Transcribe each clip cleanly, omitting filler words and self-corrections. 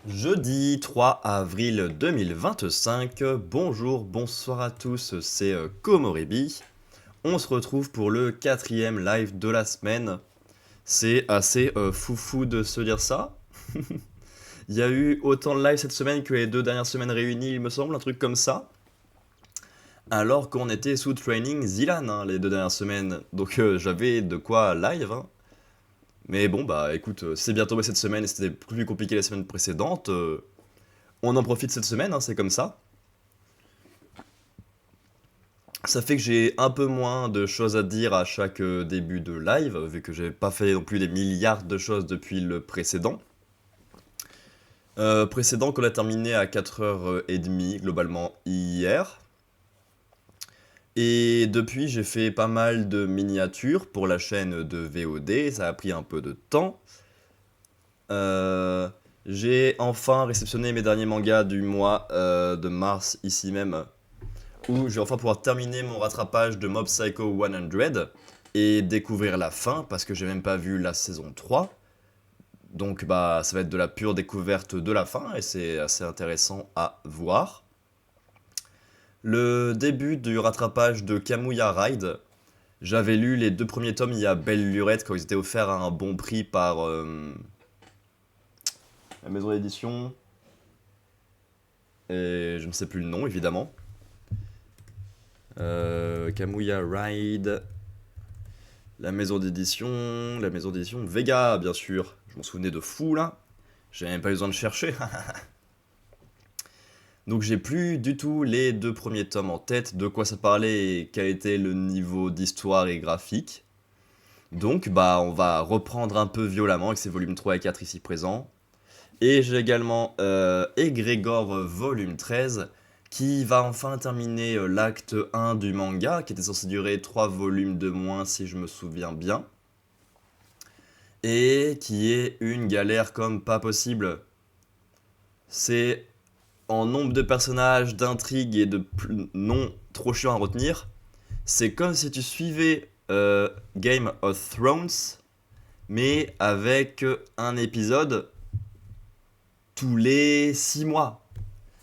Jeudi 3 avril 2025, bonjour, bonsoir à tous, c'est Komoribi. On se retrouve pour le quatrième live de la semaine. C'est assez foufou de se dire ça. Il y a eu autant de lives cette semaine que les deux dernières semaines réunies, il me semble, un truc comme ça. Alors qu'on était sous training Zilan les deux dernières semaines, donc j'avais de quoi live, hein. Mais bon, bah écoute, c'est bien tombé cette semaine et c'était plus compliqué la semaine précédente. On en profite cette semaine, hein, c'est comme ça. Ça fait que j'ai un peu moins de choses à dire à chaque début de live, vu que j'ai pas fait non plus des milliards de choses depuis le précédent. Précédent qu'on a terminé à 4h30 globalement hier. Et depuis, j'ai fait pas mal de miniatures pour la chaîne de VOD, ça a pris un peu de temps. Euh, j'ai enfin réceptionné mes derniers mangas du mois de mars ici même, où je vais enfin pouvoir terminer mon rattrapage de Mob Psycho 100 et découvrir la fin, parce que j'ai même pas vu la saison 3. Donc bah ça va être de la pure découverte de la fin, et c'est assez intéressant à voir. Le début du rattrapage de Kamuya Ride, j'avais lu les deux premiers tomes il y a belle lurette quand ils étaient offerts à un bon prix par la maison d'édition, et je ne sais plus le nom évidemment. Kamuya Ride, la maison d'édition Vega, bien sûr. Je m'en souvenais de fou là. J'ai même pas eu besoin de chercher. Donc j'ai plus du tout les deux premiers tomes en tête, de quoi ça parlait et quel était le niveau d'histoire et graphique. Donc bah on va reprendre un peu violemment avec ces volumes 3 et 4 ici présents. Et j'ai également Egrégor volume 13 qui va enfin terminer l'acte 1 du manga, qui était censé durer 3 volumes de moins si je me souviens bien. Et qui est une galère comme pas possible. C'est en nombre de personnages, d'intrigues et de noms trop chiants à retenir. C'est comme si tu suivais Game of Thrones, mais avec un épisode tous les 6 mois.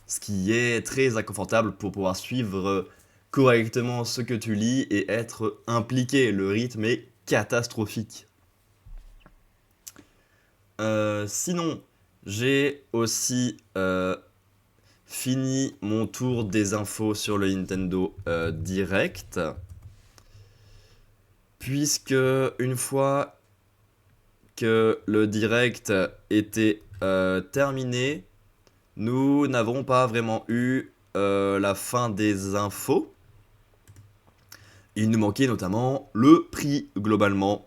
Ce qui est très inconfortable pour pouvoir suivre correctement ce que tu lis et être impliqué. Le rythme est catastrophique. Sinon, j'ai aussi fini mon tour des infos sur le Nintendo Direct. Puisque une fois que le Direct était terminé, nous n'avons pas vraiment eu la fin des infos. Il nous manquait notamment le prix globalement.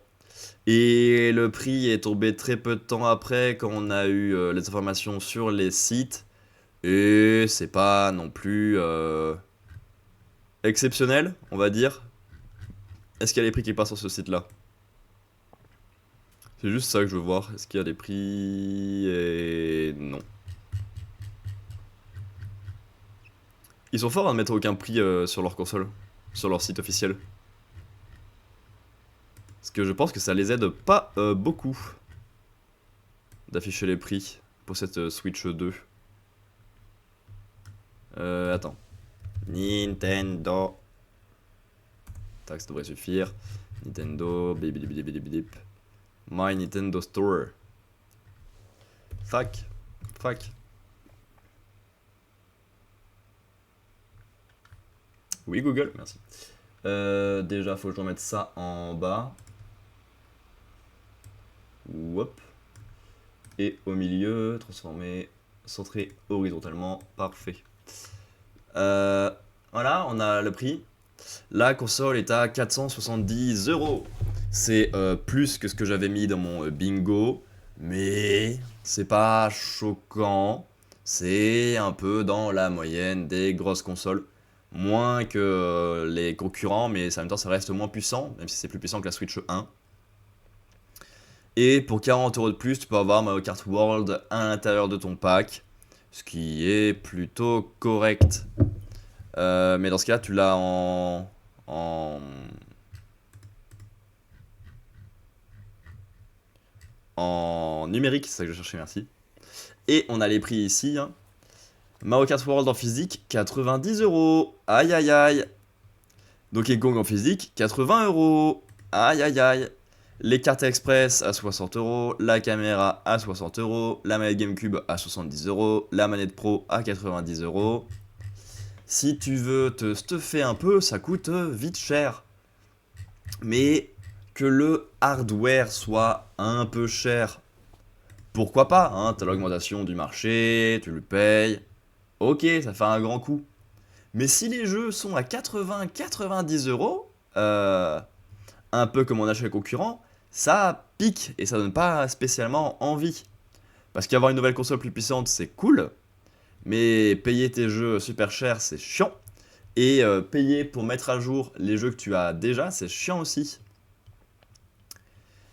Et le prix est tombé très peu de temps après quand on a eu les informations sur les sites. Et c'est pas non plus exceptionnel, on va dire. Est-ce qu'il y a les prix qui passent sur ce site-là? C'est juste ça que je veux voir. Est-ce qu'il y a des prix? Et non. Ils sont forts à ne mettre aucun prix sur leur console, sur leur site officiel. Parce que je pense que ça les aide pas beaucoup d'afficher les prix pour cette Switch 2. Attends. Nintendo. Tac, ça devrait suffire. Nintendo, bidibidibidibidip. My Nintendo Store. Fac. Fac. Oui, Google, merci. Déjà, faut que je remette ça en bas. Hop. Et au milieu, transformer, centrer horizontalement. Parfait. Euh, voilà, on a le prix. La console est à 470 €. C'est plus que ce que j'avais mis dans mon bingo, mais c'est pas choquant. C'est un peu dans la moyenne des grosses consoles. Moins que les concurrents, mais en même temps ça reste moins puissant, même si c'est plus puissant que la Switch 1. Et pour 40 € de plus, tu peux avoir Mario Kart World à l'intérieur de ton pack, ce qui est plutôt correct. Mais dans ce cas, tu l'as en, en numérique, c'est ça que je cherchais, merci. Et on a les prix ici. Hein. Mario Kart World en physique, 90 €. Aïe aïe aïe. Donkey Kong en physique, 80 €. Aïe aïe aïe. Les cartes express à 60 €, la caméra à 60 €, la manette GameCube à 70 €, la manette Pro à 90 €. Si tu veux te stuffer un peu, ça coûte vite cher. Mais que le hardware soit un peu cher, pourquoi pas, hein, t'as l'augmentation du marché, tu le payes, ok, ça fait un grand coup. Mais si les jeux sont à 80-90 €, un peu comme on achète les concurrents, ça pique et ça donne pas spécialement envie. Parce qu'avoir une nouvelle console plus puissante, c'est cool, mais payer tes jeux super chers, c'est chiant. Et payer pour mettre à jour les jeux que tu as déjà, c'est chiant aussi.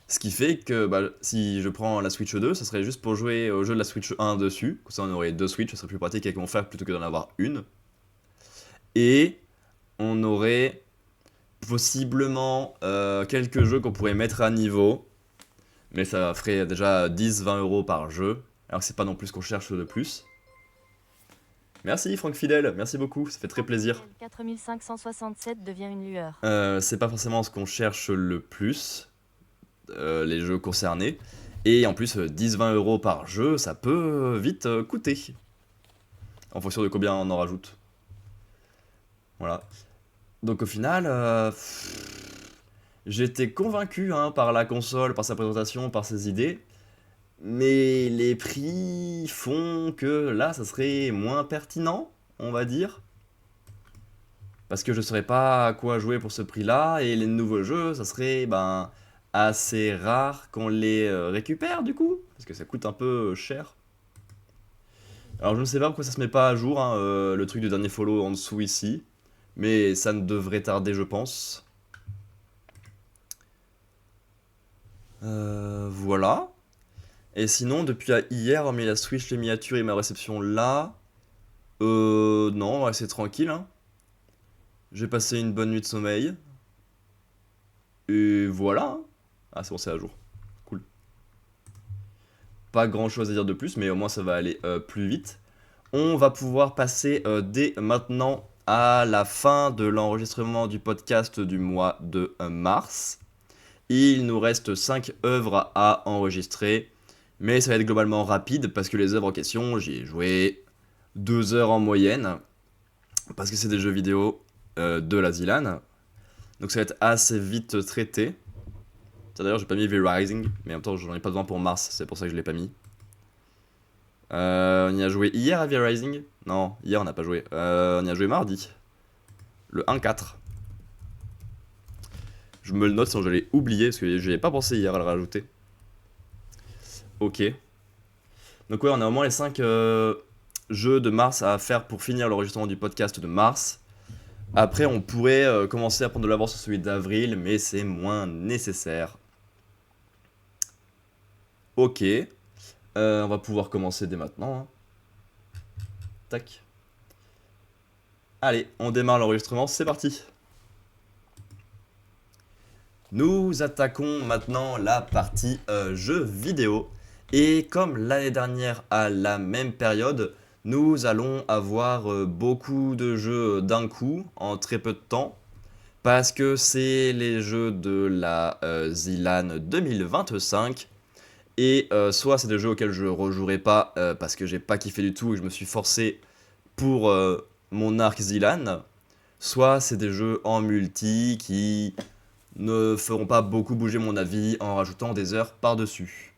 Ce qui fait que bah, si je prends la Switch 2, ça serait juste pour jouer au jeu de la Switch 1 dessus. Comme ça, on aurait deux Switch, ça serait plus pratique avec mon frère plutôt que d'en avoir une. Et on aurait possiblement quelques jeux qu'on pourrait mettre à niveau. Mais ça ferait déjà 10-20 € par jeu. Alors que c'est pas non plus ce qu'on cherche de plus. Merci Franck Fidèle, merci beaucoup, ça fait très plaisir. 4567 devient une lueur. C'est pas forcément ce qu'on cherche le plus, les jeux concernés. Et en plus, 10-20 € par jeu, ça peut vite coûter. En fonction de combien on en rajoute. Voilà. Donc au final, j'étais convaincu hein, par la console, par sa présentation, par ses idées. Mais les prix font que là, ça serait moins pertinent, on va dire. Parce que je ne saurais pas à quoi jouer pour ce prix-là. Et les nouveaux jeux, ça serait ben, assez rare qu'on les récupère du coup. Parce que ça coûte un peu cher. Alors je ne sais pas pourquoi ça se met pas à jour, hein, le truc du dernier follow en dessous ici. Mais ça ne devrait tarder, je pense. Voilà. Et sinon, depuis hier, hormis la Switch, les miniatures et ma réception là. Non, ouais, c'est tranquille. Hein. J'ai passé une bonne nuit de sommeil. Et voilà. Hein. Ah, c'est bon, c'est à jour. Cool. Pas grand chose à dire de plus, mais au moins ça va aller plus vite. On va pouvoir passer dès maintenant à la fin de l'enregistrement du podcast du mois de mars. Il nous reste 5 œuvres à enregistrer, mais ça va être globalement rapide parce que les œuvres en question, j'y ai joué 2 heures en moyenne, parce que c'est des jeux vidéo de la Zilan. Donc ça va être assez vite traité. D'ailleurs, j'ai pas mis V-Rising, mais en même temps, j'en ai pas besoin pour Mars, c'est pour ça que je l'ai pas mis. On y a joué hier à V-Rising. Non, hier on n'a pas joué. On y a joué mardi. Le 1-4. Je me le note sinon je l'ai oublié parce que je n'y ai pas pensé hier à le rajouter. Ok. Donc ouais, on a au moins les 5 jeux de mars à faire pour finir l'enregistrement du podcast de mars. Après, on pourrait commencer à prendre de l'avance sur celui d'avril, mais c'est moins nécessaire. Ok. On va pouvoir commencer dès maintenant. Hein. Tac. Allez, on démarre l'enregistrement, c'est parti. Nous attaquons maintenant la partie jeux vidéo. Et comme l'année dernière à la même période, nous allons avoir beaucoup de jeux d'un coup en très peu de temps. Parce que c'est les jeux de la ZILAN 2025. Et soit c'est des jeux auxquels je rejouerai pas parce que j'ai pas kiffé du tout et je me suis forcé pour mon arc ZILAN. Soit c'est des jeux en multi qui ne feront pas beaucoup bouger mon avis en rajoutant des heures par-dessus.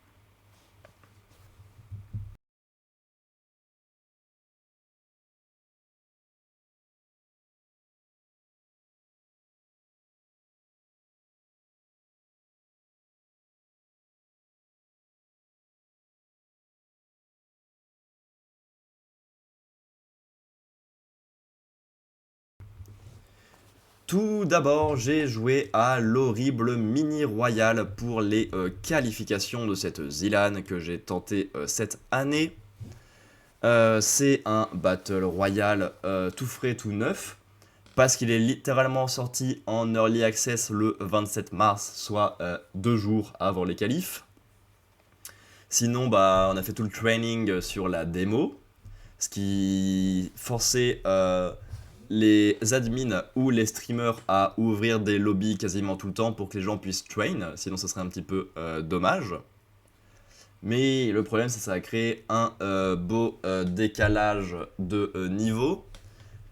Tout d'abord, j'ai joué à l'horrible mini royal pour les qualifications de cette ZILAN que j'ai tenté cette année. C'est un Battle Royale tout frais, tout neuf, parce qu'il est littéralement sorti en Early Access le 27 mars, soit 2 jours avant les qualifs. Sinon, bah, on a fait tout le training sur la démo, ce qui forçait les admins ou les streamers à ouvrir des lobbies quasiment tout le temps pour que les gens puissent train, sinon ça serait un petit peu dommage. Mais le problème, c'est que ça a créé un beau décalage de niveau,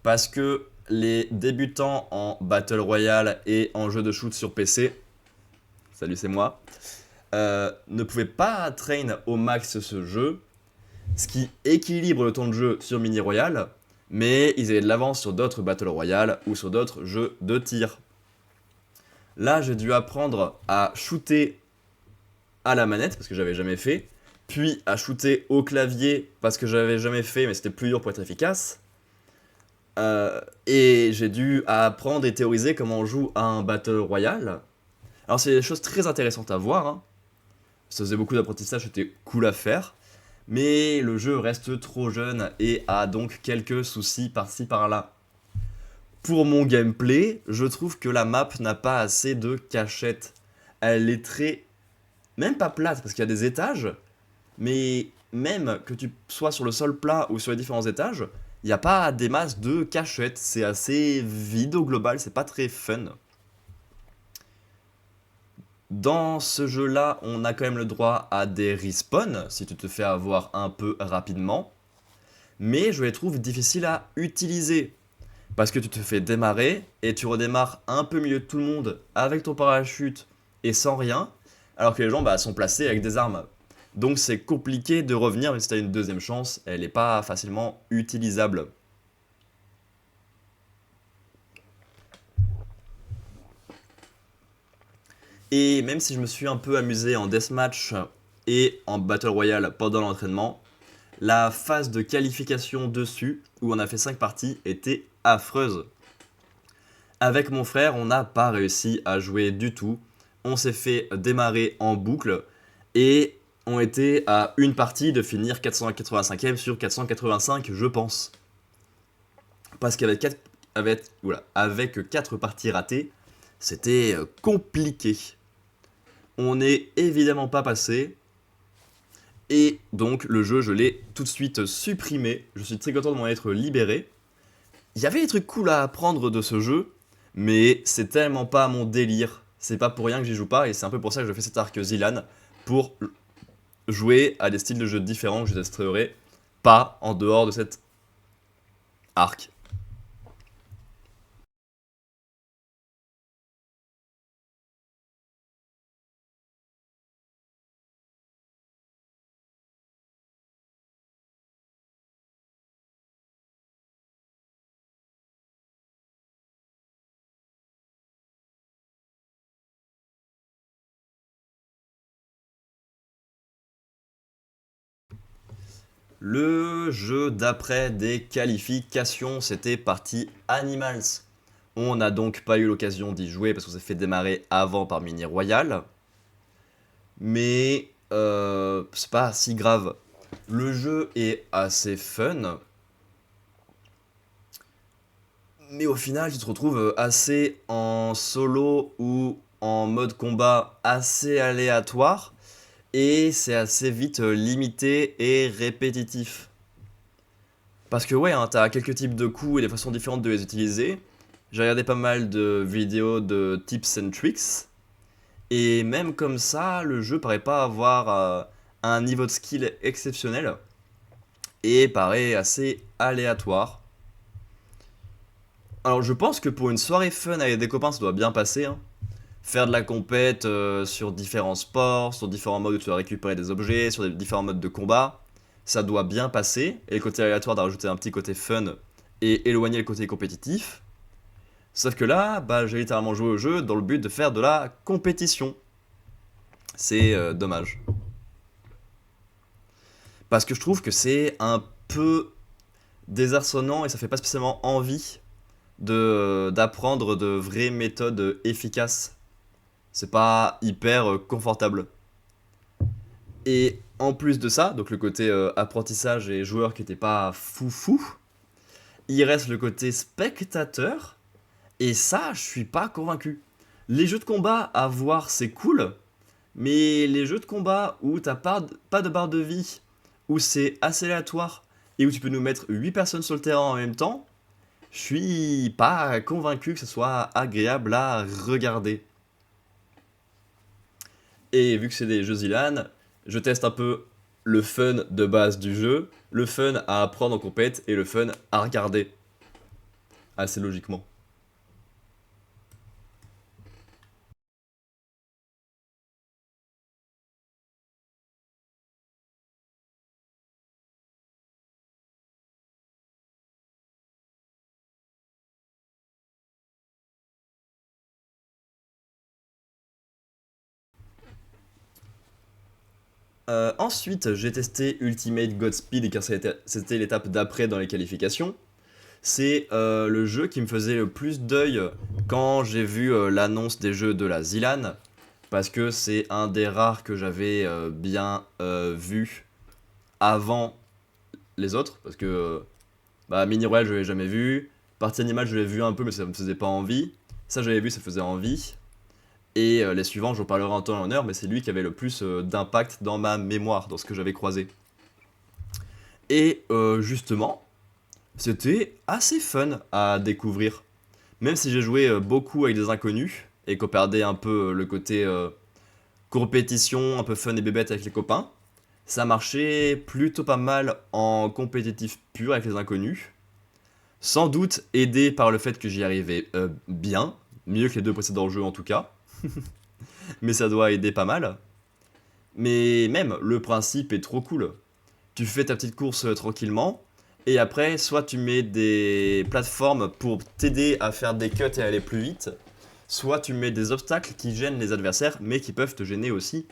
parce que les débutants en Battle Royale et en jeu de shoot sur PC, salut c'est moi, ne pouvaient pas train au max ce jeu, ce qui équilibre le temps de jeu sur Mini Royale, mais ils avaient de l'avance sur d'autres Battle Royale ou sur d'autres jeux de tir. Là, j'ai dû apprendre à shooter à la manette, parce que j'avais jamais fait, puis à shooter au clavier, parce que j'avais jamais fait, mais c'était plus dur pour être efficace. Et j'ai dû apprendre et théoriser comment on joue à un Battle Royale. Alors c'est des choses très intéressantes à voir, hein. Ça faisait beaucoup d'apprentissage, c'était cool à faire. Mais le jeu reste trop jeune et a donc quelques soucis par-ci par-là. Pour mon gameplay, je trouve que la map n'a pas assez de cachette. Elle est très... même pas plate, parce qu'il y a des étages, mais même que tu sois sur le sol plat ou sur les différents étages, il n'y a pas des masses de cachettes. C'est assez vide au global, c'est pas très fun. Dans ce jeu-là, on a quand même le droit à des respawns, si tu te fais avoir un peu rapidement. Mais je les trouve difficiles à utiliser. Parce que tu te fais démarrer, et tu redémarres un peu au milieu de tout le monde, avec ton parachute, et sans rien, alors que les gens sont placés avec des armes. Donc c'est compliqué de revenir, mais si tu as une deuxième chance, elle n'est pas facilement utilisable. Et même si je me suis un peu amusé en deathmatch et en battle royale pendant l'entraînement, la phase de qualification dessus, où on a fait 5 parties, était affreuse. Avec mon frère, on n'a pas réussi à jouer du tout. On s'est fait démarrer en boucle et on était à une partie de finir 485ème sur 485, je pense. Parce qu'avec 4 parties ratées, c'était compliqué. On n'est évidemment pas passé. Et donc le jeu, je l'ai tout de suite supprimé. Je suis très content de m'en être libéré. Il y avait des trucs cool à apprendre de ce jeu, mais c'est tellement pas mon délire. C'est pas pour rien que j'y joue pas, et c'est un peu pour ça que je fais cet arc Zilan, pour jouer à des styles de jeux différents que je testerai pas en dehors de cet arc. Le jeu d'après des qualifications, c'était partie Animals. On n'a donc pas eu l'occasion d'y jouer parce qu'on s'est fait démarrer avant par Mini Royal. Mais c'est pas si grave. Le jeu est assez fun. Mais au final, tu te retrouves assez en solo ou en mode combat assez aléatoire. Et c'est assez vite limité et répétitif. Parce que ouais, hein, t'as quelques types de coups et des façons différentes de les utiliser. J'ai regardé pas mal de vidéos de tips and tricks. Et même comme ça, le jeu paraît pas avoir un niveau de skill exceptionnel. Et paraît assez aléatoire. Alors je pense que pour une soirée fun avec des copains, ça doit bien passer, hein. Faire de la compète sur différents sports, sur différents modes où tu dois récupérer des objets, sur des différents modes de combat, ça doit bien passer. Et le côté aléatoire d'ajouter rajouter un petit côté fun et éloigner le côté compétitif. Sauf que là, j'ai littéralement joué au jeu dans le but de faire de la compétition. C'est dommage. Parce que je trouve que c'est un peu désarçonnant et ça fait pas spécialement envie d'apprendre de vraies méthodes efficaces. C'est pas hyper confortable. Et en plus de ça, donc le côté apprentissage et joueur qui était pas foufou, il reste le côté spectateur, et ça, je suis pas convaincu. Les jeux de combat à voir, c'est cool, Mais les jeux de combat où t'as pas de barre de vie, où c'est assez aléatoire, et où tu peux nous mettre 8 personnes sur le terrain en même temps, je suis pas convaincu que ce soit agréable à regarder. Et vu que c'est des jeux Zilan, je teste un peu le fun de base du jeu, le fun à apprendre en compète et le fun à regarder. Assez logiquement. Ensuite, j'ai testé Ultimate Godspeed car c'était l'étape d'après dans les qualifications. C'est le jeu qui me faisait le plus d'œil quand j'ai vu l'annonce des jeux de la Zilan, parce que c'est un des rares que j'avais bien vu avant les autres, parce que bah, Mini Royale je l'avais jamais vu, Partie Animale je l'ai vu un peu mais ça me faisait pas envie, ça j'avais vu ça faisait envie, et les suivants j'en parlerai en temps et en heure, mais c'est lui qui avait le plus d'impact dans ma mémoire, dans ce que j'avais croisé. Et justement, c'était assez fun à découvrir. Même si j'ai joué beaucoup avec des inconnus et qu'on perdait un peu le côté compétition, un peu fun et bébête avec les copains, ça marchait plutôt pas mal en compétitif pur avec les inconnus. Sans doute aidé par le fait que j'y arrivais bien, mieux que les deux précédents jeux en tout cas, mais ça doit aider pas mal. Mais même, le principe est trop cool. Tu fais ta petite course tranquillement, et après, soit tu mets des plateformes pour t'aider à faire des cuts et aller plus vite, soit tu mets des obstacles qui gênent les adversaires, mais qui peuvent te gêner aussi.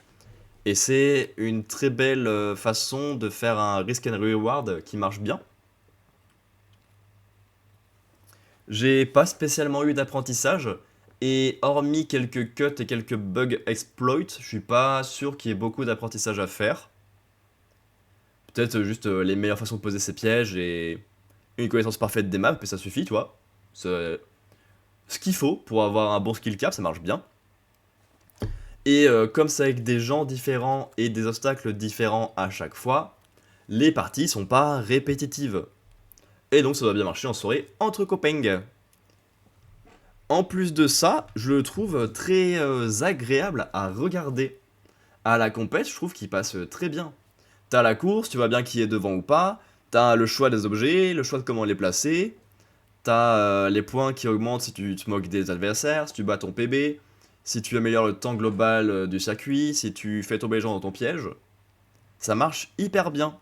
Et c'est une très belle façon de faire un risk and reward qui marche bien. J'ai pas spécialement eu d'apprentissage, et hormis quelques cuts et quelques bugs exploits, je suis pas sûr qu'il y ait beaucoup d'apprentissage à faire. Peut-être juste les meilleures façons de poser ses pièges et une connaissance parfaite des maps, et ça suffit, tu vois. C'est ce qu'il faut pour avoir un bon skill cap, ça marche bien. Et comme c'est avec des gens différents et des obstacles différents à chaque fois, les parties sont pas répétitives. Et donc ça doit bien marcher en soirée entre copains. En plus de ça, je le trouve très agréable à regarder. À la compète, je trouve qu'il passe très bien. T'as la course, tu vois bien qui est devant ou pas, t'as le choix des objets, le choix de comment les placer, t'as les points qui augmentent si tu te moques des adversaires, si tu bats ton PB, si tu améliores le temps global du circuit, si tu fais tomber les gens dans ton piège. Ça marche hyper bien.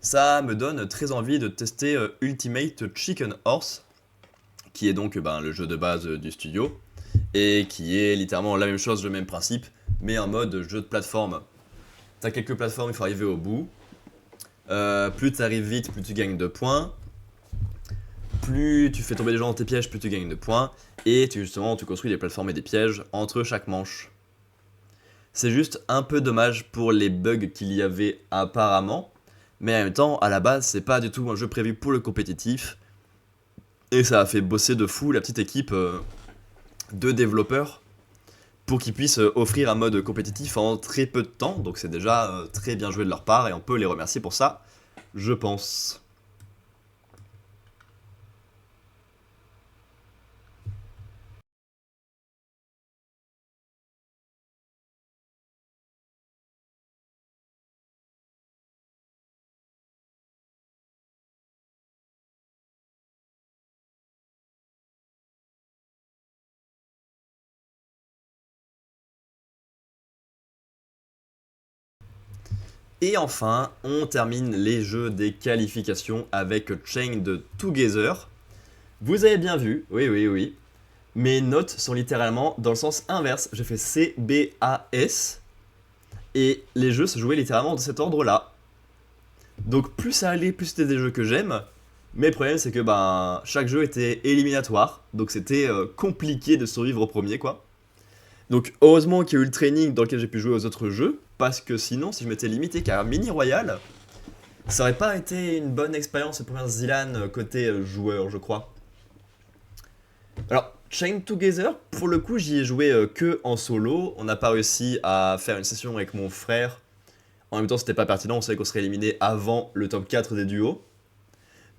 Ça me donne très envie de tester Ultimate Chicken Horse, qui est donc ben, le jeu de base du studio, et qui est littéralement la même chose, le même principe, mais en mode jeu de plateforme. T'as quelques plateformes, il faut arriver au bout. Plus tu arrives vite, plus tu gagnes de points. Plus tu fais tomber les gens dans tes pièges, plus tu gagnes de points. Et justement, tu construis des plateformes et des pièges entre chaque manche. C'est juste un peu dommage pour les bugs qu'il y avait apparemment. Mais en même temps, à la base, c'est pas du tout un jeu prévu pour le compétitif. Et ça a fait bosser de fou la petite équipe de développeurs pour qu'ils puissent offrir un mode compétitif en très peu de temps. Donc c'est déjà très bien joué de leur part et on peut les remercier pour ça, je pense. Et enfin, on termine les jeux des qualifications avec Chained Together. Vous avez bien vu, oui, oui, oui. Mes notes sont littéralement dans le sens inverse. J'ai fait C, B, A, S. Et les jeux se jouaient littéralement de cet ordre-là. Donc plus ça allait, plus c'était des jeux que j'aime. Mais le problème c'est que ben, chaque jeu était éliminatoire. Donc c'était compliqué de survivre au premier quoi. Donc heureusement qu'il y a eu le training dans lequel j'ai pu jouer aux autres jeux. Parce que sinon, si je m'étais limité qu'à Mini Royale, Ça aurait pas été une bonne expérience, les premières Zilan côté joueur, je crois. Alors, Chain Together, pour le coup, j'y ai joué que en solo. On n'a pas réussi à faire une session avec mon frère. En même temps, c'était pas pertinent, on savait qu'on serait éliminé avant le top 4 des duos.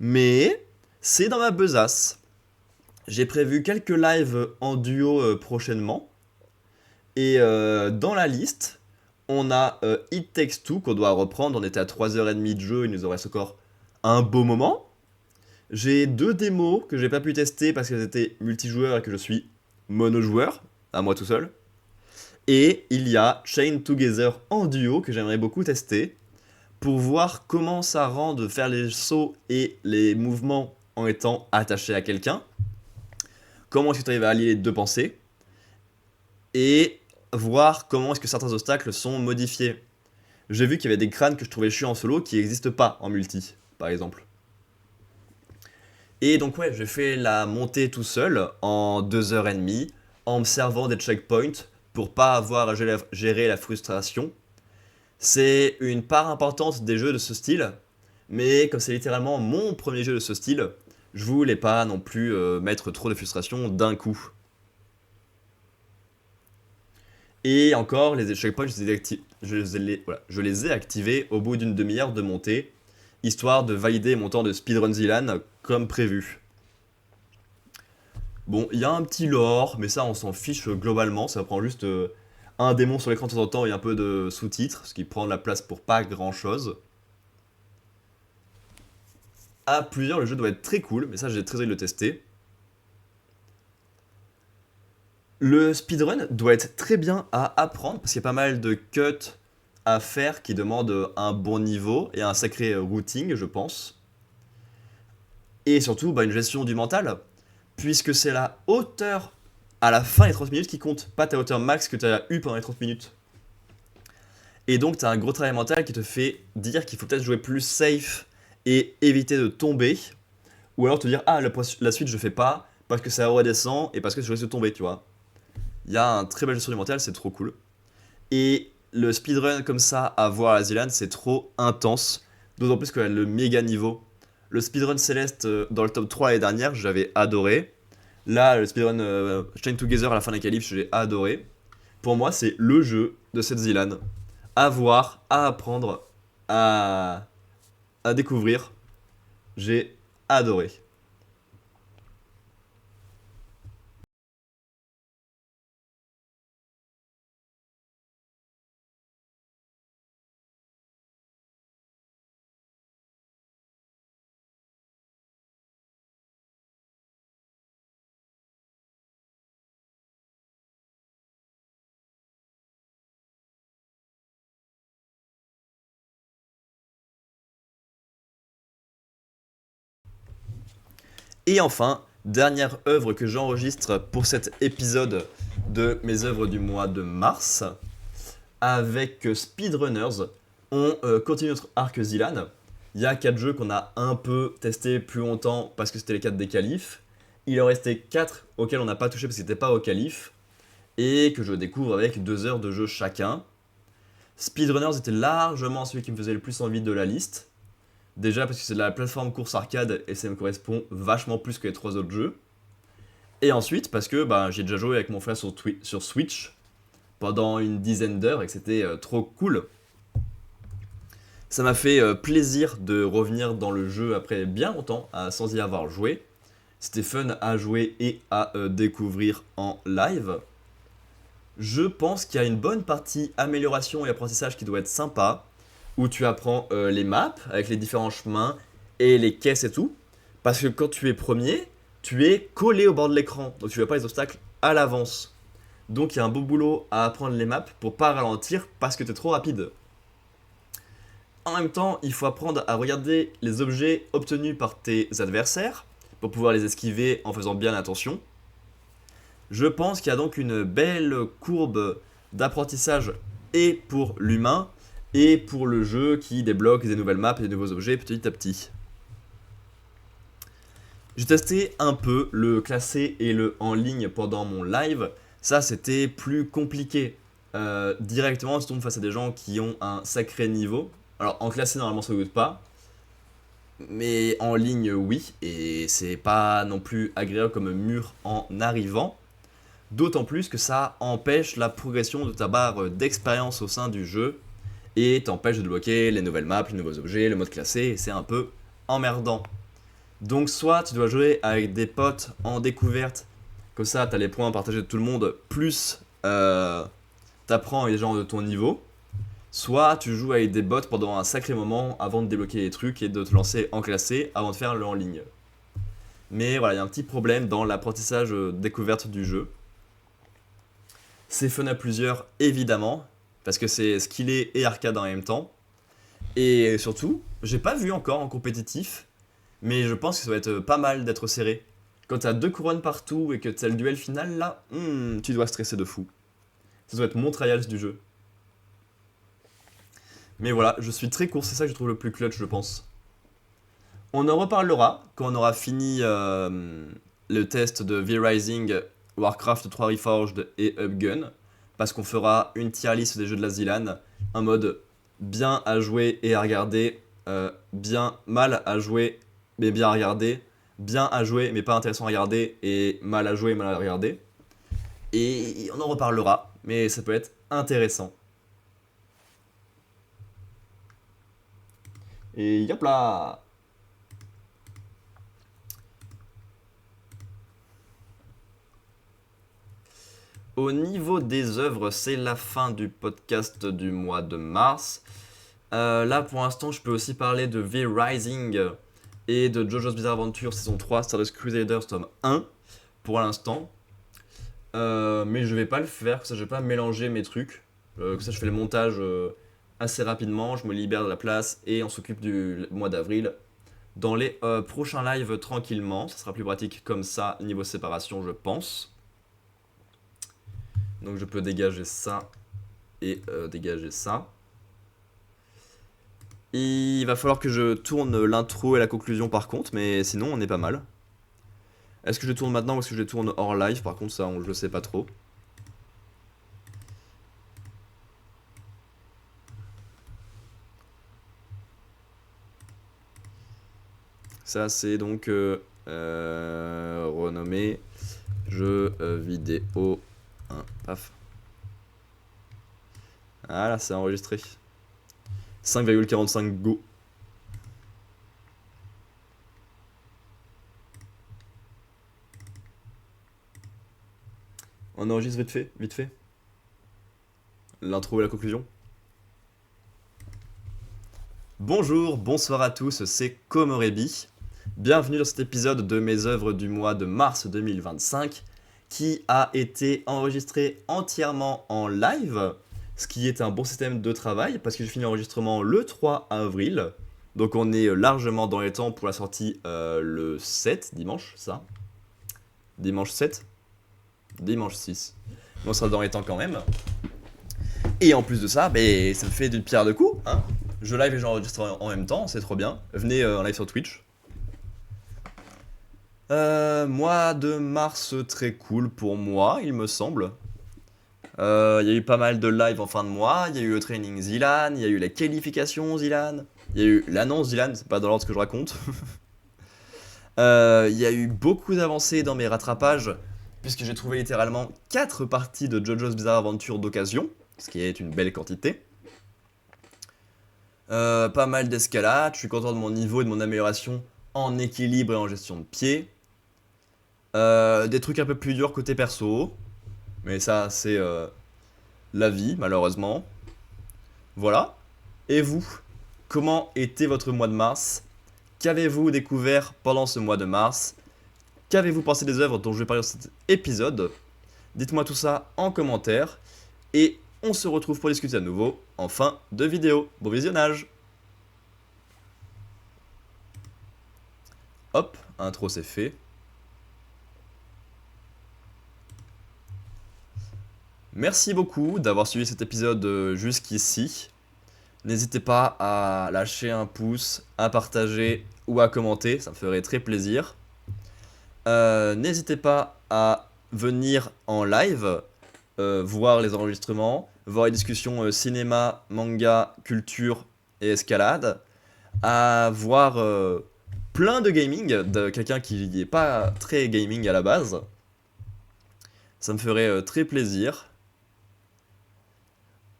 Mais c'est dans ma besace. J'ai prévu quelques lives en duo prochainement. Et dans la liste, on a It Takes Two qu'on doit reprendre. On était à 3h30 de jeu, il nous en reste encore un beau moment. J'ai deux démos que j'ai pas pu tester parce qu'elles étaient multijoueurs et que je suis monojoueur, à moi tout seul. Et il y a Chain Together en duo que j'aimerais beaucoup tester pour voir comment ça rend de faire les sauts et les mouvements en étant attaché à quelqu'un. Comment est-ce que tu arrives à allier les deux pensées et voir comment est-ce que certains obstacles sont modifiés. J'ai vu qu'il y avait des crânes que je trouvais chiants en solo qui n'existent pas en multi, par exemple. Et donc ouais, j'ai fait la montée tout seul en 2h30 en me servant des checkpoints pour pas avoir à gérer la frustration. C'est une part importante des jeux de ce style, mais comme c'est littéralement mon premier jeu de ce style, je voulais pas non plus mettre trop de frustration d'un coup. Et encore, les checkpoints, je les ai activés au bout d'une demi-heure de montée, histoire de valider mon temps de speedrun Zilan comme prévu. Bon, il y a un petit lore, mais ça on s'en fiche globalement, ça prend juste un démon sur l'écran de temps en temps et un peu de sous-titres, ce qui prend de la place pour pas grand chose. À plusieurs, le jeu doit être très cool, mais ça j'ai très envie de le tester. Le speedrun doit être très bien à apprendre, parce qu'il y a pas mal de cuts à faire qui demandent un bon niveau et un sacré routing, je pense. Et surtout, une gestion du mental, puisque c'est la hauteur à la fin des 30 minutes qui compte, pas ta hauteur max que tu as eu pendant les 30 minutes. Et donc, tu as un gros travail mental qui te fait dire qu'il faut peut-être jouer plus safe et éviter de tomber, ou alors te dire, ah, la suite je fais pas, parce que ça redescend et parce que je risque de tomber, tu vois. Il y a un très bel gestion du mental, c'est trop cool. Et le speedrun comme ça à voir à Zilan, c'est trop intense, d'autant plus que le méga niveau. Le speedrun Céleste dans le top 3 l'année dernière, j'avais adoré. Là, le speedrun Chain Together à la fin des qualifs, j'ai adoré. Pour moi, c'est le jeu de cette Zilan. À voir, à apprendre, à découvrir. J'ai adoré. Et enfin, dernière œuvre que j'enregistre pour cet épisode de mes œuvres du mois de mars. Avec Speedrunners, on continue notre arc Zilan. Il y a 4 jeux qu'on a un peu testé plus longtemps parce que c'était les 4 des qualifs. Il en restait 4 auxquels on n'a pas touché parce qu'ils n'étaient pas au qualif. Et que je découvre avec 2 heures de jeu chacun. Speedrunners était largement celui qui me faisait le plus envie de la liste. Déjà parce que c'est de la plateforme course arcade et ça me correspond vachement plus que les 3 autres jeux. Et ensuite parce que j'ai déjà joué avec mon frère sur Switch pendant une dizaine d'heures et que c'était trop cool. Ça m'a fait plaisir de revenir dans le jeu après bien longtemps sans y avoir joué. C'était fun à jouer et à découvrir en live. Je pense qu'il y a une bonne partie amélioration et apprentissage qui doit être sympa, où tu apprends les maps avec les différents chemins et les caisses et tout. Parce que quand tu es premier, tu es collé au bord de l'écran, donc tu vois pas les obstacles à l'avance. Donc il y a un beau boulot à apprendre les maps pour pas ralentir parce que tu es trop rapide. En même temps, il faut apprendre à regarder les objets obtenus par tes adversaires pour pouvoir les esquiver en faisant bien attention. Je pense qu'il y a donc une belle courbe d'apprentissage et pour l'humain et pour le jeu qui débloque des nouvelles maps et des nouveaux objets petit à petit. J'ai testé un peu le classé et le en ligne pendant mon live. Ça, c'était plus compliqué. Directement, tu tombes face à des gens qui ont un sacré niveau. Alors, en classé, normalement, ça ne goûte pas. Mais en ligne, oui, et c'est pas non plus agréable comme mur en arrivant. D'autant plus que ça empêche la progression de ta barre d'expérience au sein du jeu et t'empêche de débloquer les nouvelles maps, les nouveaux objets, le mode classé, et c'est un peu emmerdant. Donc soit tu dois jouer avec des potes en découverte, comme ça t'as les points partagés de tout le monde, plus t'apprends avec des gens de ton niveau, soit tu joues avec des bots pendant un sacré moment avant de débloquer les trucs et de te lancer en classé avant de faire le en ligne. Mais voilà, il y a un petit problème dans l'apprentissage découverte du jeu. C'est fun à plusieurs, évidemment, parce que c'est skillé et arcade en même temps. Et surtout, j'ai pas vu encore en compétitif, mais je pense que ça va être pas mal d'être serré. Quand t'as 2 couronnes partout et que t'as le duel final, là, tu dois stresser de fou. Ça doit être mon trials du jeu. Mais voilà, je suis très court, c'est ça que je trouve le plus clutch, je pense. On en reparlera quand on aura fini le test de V-Rising, Warcraft 3 Reforged et Upgun, parce qu'on fera une tier list des jeux de la Zilan, un mode bien à jouer et à regarder, bien mal à jouer mais bien à regarder, bien à jouer mais pas intéressant à regarder, et mal à jouer et mal à regarder. Et on en reparlera, mais ça peut être intéressant. Et yop là! Au niveau des œuvres, c'est la fin du podcast du mois de mars. Là, pour l'instant, je peux aussi parler de V-Rising et de JoJo's Bizarre Adventure saison 3, Stardust Crusaders tome 1, pour l'instant. Mais je vais pas le faire, comme ça je vais pas mélanger mes trucs. Comme ça je fais le montage assez rapidement, je me libère de la place et on s'occupe du mois d'avril. Dans les prochains lives tranquillement, ça sera plus pratique comme ça, niveau séparation je pense. Donc je peux dégager ça et dégager ça. Il va falloir que je tourne l'intro et la conclusion par contre, mais sinon on est pas mal. Est-ce que je tourne maintenant ou est-ce que je tourne hors live? Par contre ça je le sais pas trop. Ça c'est donc renommé jeu vidéo 1. Paf. Voilà, c'est enregistré. 5,45 go. On enregistre vite fait. L'intro et la conclusion. Bonjour, bonsoir à tous, c'est Komorebi. Bienvenue dans cet épisode de mes œuvres du mois de mars 2025 qui a été enregistré entièrement en live, ce qui est un bon système de travail parce que j'ai fini l'enregistrement le 3 avril. Donc on est largement dans les temps pour la sortie le 7, dimanche, ça. Dimanche 7. Dimanche 6. Mais on sera dans les temps quand même. Et en plus de ça, ça me fait d'une pierre deux coups. Hein. Je live et j'enregistre en même temps, c'est trop bien. Venez en live sur Twitch. Mois de mars très cool pour moi, il me semble. Il y a eu pas mal de live en fin de mois. Il y a eu le training Zilan, il y a eu la qualification Zilan, il y a eu l'annonce Zilan, c'est pas dans l'ordre que je raconte. Il y a eu beaucoup d'avancées dans mes rattrapages, puisque j'ai trouvé littéralement 4 parties de JoJo's Bizarre Adventure d'occasion, ce qui est une belle quantité. Pas mal d'escalade, je suis content de mon niveau et de mon amélioration en équilibre et en gestion de pied. Des trucs un peu plus durs côté perso, mais ça c'est la vie malheureusement. Voilà. Et vous, comment était votre mois de mars? Qu'avez-vous découvert pendant ce mois de mars? Qu'avez-vous pensé des œuvres dont je vais parler dans cet épisode? Dites-moi tout ça en commentaire. Et on se retrouve pour discuter à nouveau en fin de vidéo. Bon visionnage! Hop, intro c'est fait. Merci beaucoup d'avoir suivi cet épisode jusqu'ici. N'hésitez pas à lâcher un pouce, à partager ou à commenter, ça me ferait très plaisir. N'hésitez pas à venir en live, voir les enregistrements, voir les discussions cinéma, manga, culture et escalade. à voir plein de gaming, de quelqu'un qui n'est pas très gaming à la base. Ça me ferait très plaisir.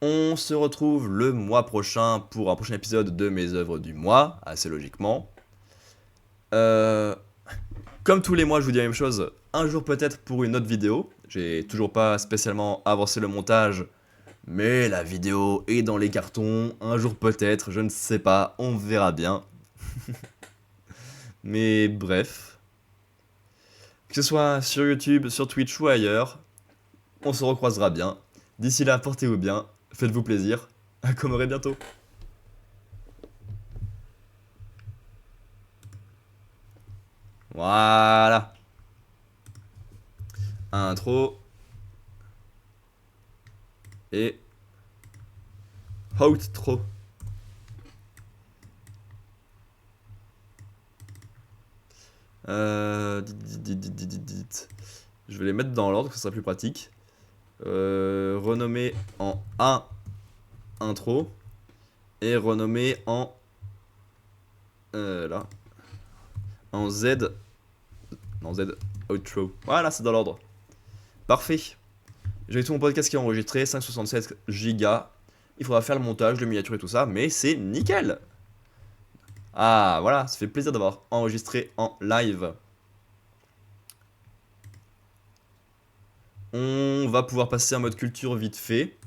On se retrouve le mois prochain pour un prochain épisode de mes œuvres du mois, assez logiquement. Comme tous les mois, je vous dis la même chose, un jour peut-être pour une autre vidéo. J'ai toujours pas spécialement avancé le montage, mais la vidéo est dans les cartons. Un jour peut-être, je ne sais pas, on verra bien. Mais bref. Que ce soit sur YouTube, sur Twitch ou ailleurs, on se recroisera bien. D'ici là, portez-vous bien, faites-vous plaisir. À Comoré bientôt. Voilà. Intro. Et outro. Je vais les mettre dans l'ordre, que ce sera plus pratique. Renommer en A intro et renommer en là en Z outro. Voilà, c'est dans l'ordre. Parfait. J'ai tout mon podcast qui est enregistré, 567 gigas. Il faudra faire le montage, le miniature et tout ça, mais c'est nickel. Ah voilà, ça fait plaisir d'avoir enregistré en live. On va pouvoir passer en mode culture vite fait.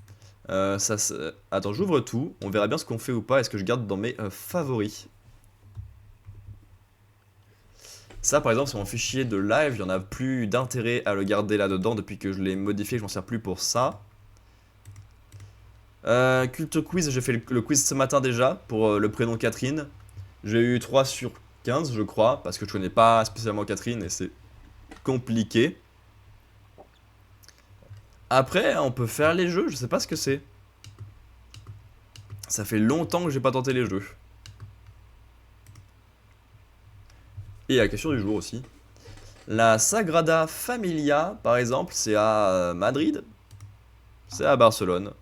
Attends, j'ouvre tout. On verra bien ce qu'on fait ou pas. Est-ce que je garde dans mes favoris? Ça, par exemple, c'est mon fichier de live. Il n'y en a plus d'intérêt à le garder là-dedans depuis que je l'ai modifié. Je m'en sers plus pour ça. Culture quiz, j'ai fait le quiz ce matin déjà pour le prénom Catherine. J'ai eu 3 sur 15, je crois, parce que je connais pas spécialement Catherine et c'est compliqué. Après, on peut faire les jeux, je sais pas ce que c'est. Ça fait longtemps que j'ai pas tenté les jeux. Et la question du jour aussi. La Sagrada Familia, par exemple, c'est à Madrid. C'est à Barcelone.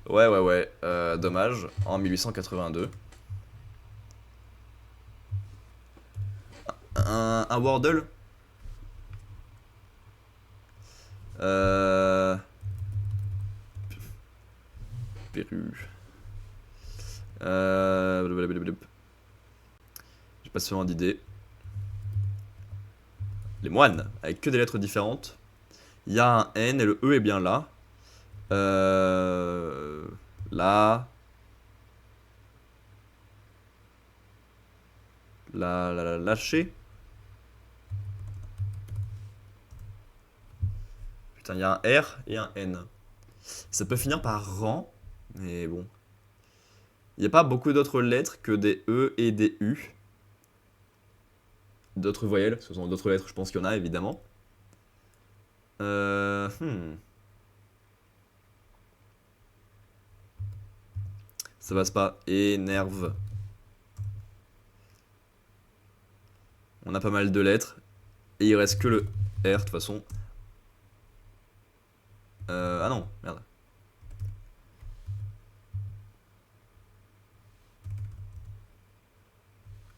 Ouais, dommage, en 1882. Un Wordle. Pérou. Blablabla. J'ai pas seulement d'idées. Les moines, avec que des lettres différentes. Il y a un N et le E est bien là. Là. Lâcher. Putain, il y a un R et un N. Ça peut finir par rang, mais bon. Il n'y a pas beaucoup d'autres lettres que des E et des U. D'autres voyelles, ce sont d'autres lettres, je pense qu'il y en a évidemment. Euh, hmm. Ça passe pas. Énerve. On a pas mal de lettres. Et il reste que le R de toute façon. Ah non, merde.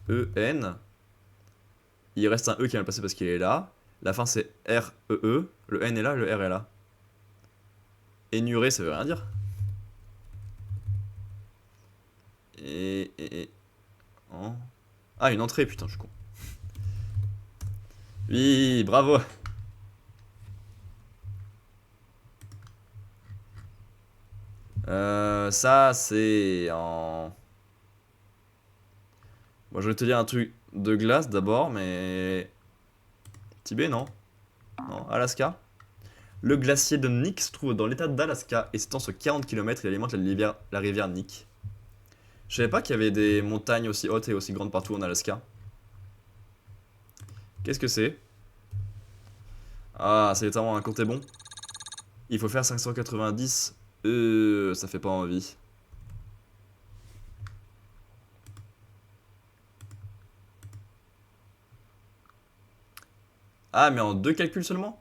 E, N. Il reste un E qui est mal passé parce qu'il est là. La fin c'est R, E, E. Le N est là, le R est là. Énuré, ça veut rien dire. Et. Ah, une entrée, putain, je suis con. Oui, bravo. Ça, c'est en... Bon, je vais te dire un truc de glace d'abord, mais... Tibet, non? Non, Alaska? Le glacier de Nick se trouve dans l'état d'Alaska et s'étend sur 40 km et alimente la rivière Nick. Je savais pas qu'il y avait des montagnes aussi hautes et aussi grandes partout en Alaska. Qu'est-ce que c'est? Ah, c'est littéralement un compte est bon. Il faut faire 590. Ça fait pas envie. Ah, mais en deux calculs seulement?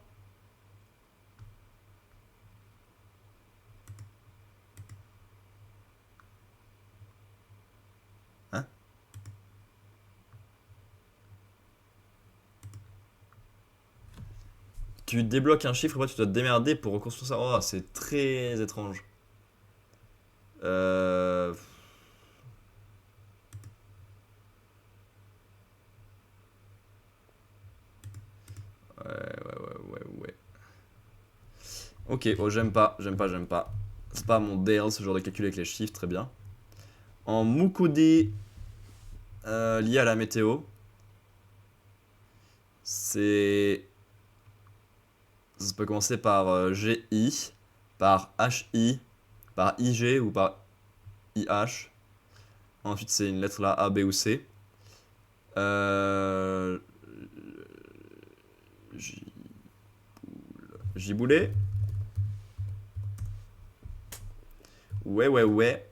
Tu débloques un chiffre, après tu dois te démerder pour reconstruire ça. Oh, c'est très étrange. Euh... Ouais, ouais. Ok, oh, j'aime pas. C'est pas mon DL, ce genre de calcul avec les chiffres, très bien. En Mukode, lié à la météo, c'est... Ça peut commencer par GI, par HI, par IG ou par IH. Ensuite, c'est une lettre là, A, B ou C. Euh... J- Giboulé. Ouais.